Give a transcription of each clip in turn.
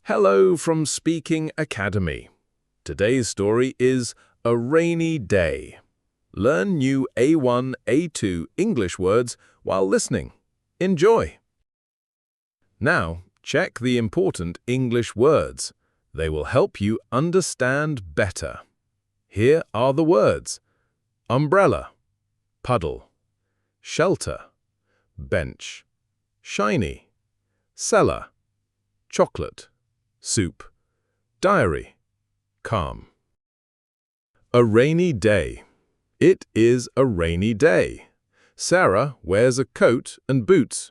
Hello from Speaking Academy. Today's story is A Rainy Day. Learn new A1-A2 English words while listening. Enjoy! Now, check the important English words. They will help you understand better. Here are the words: umbrella, puddle, shelter, bench, shiny, cellar, chocolate, soup, diary, calm. A rainy day. It is a rainy day. Sarah wears a coat and boots.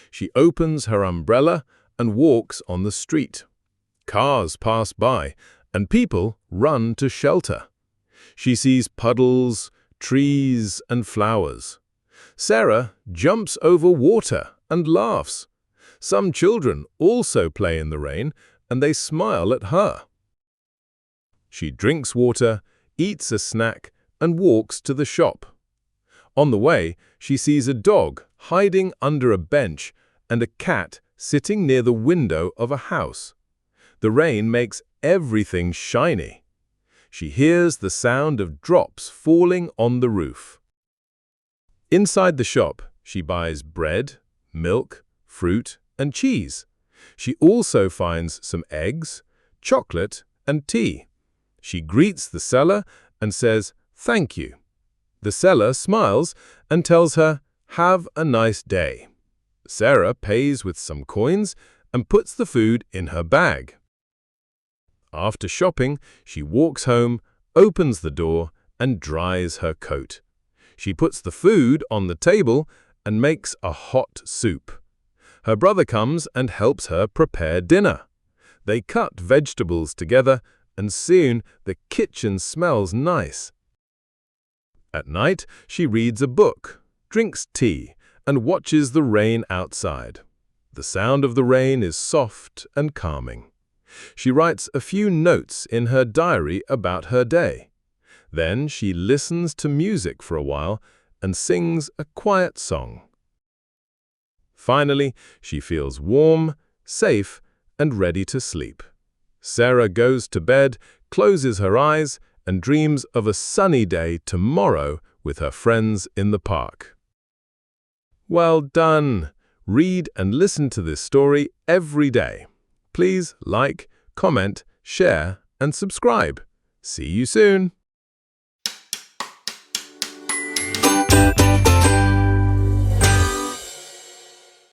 She opens her umbrella and walks on the street. Cars pass by, and people run to shelter. She sees puddles, trees, and flowers. Sarah jumps over water and laughs. Some children also play in the rain, and they smile at her. She drinks water, eats a snack, and walks to the shop. On the way, she sees a dog hiding under a bench and a cat sitting near the window of a house. The rain makes everything shiny. She hears the sound of drops falling on the roof. Inside the shop, she buys bread, milk, fruit, and cheese. She also finds some eggs, chocolate, and tea. She greets the seller and says, "Thank you." The seller smiles and tells her, "Have a nice day." Sarah pays with some coins and puts the food in her bag. After shopping, she walks home, opens the door, and dries her coat. She puts the food on the table and makes a hot soup. Her brother comes and helps her prepare dinner. They cut vegetables together, and soon the kitchen smells nice. At night, she reads a book, drinks tea, and watches the rain outside. The sound of the rain is soft and calming. She writes a few notes in her diary about her day. Then she listens to music for a while and sings a quiet song. Finally, she feels warm, safe, and ready to sleep. Sarah goes to bed, closes her eyes, and dreams of a sunny day tomorrow with her friends in the park. Well done! Read and listen to this story every day. Please like, comment, share, and subscribe. See you soon!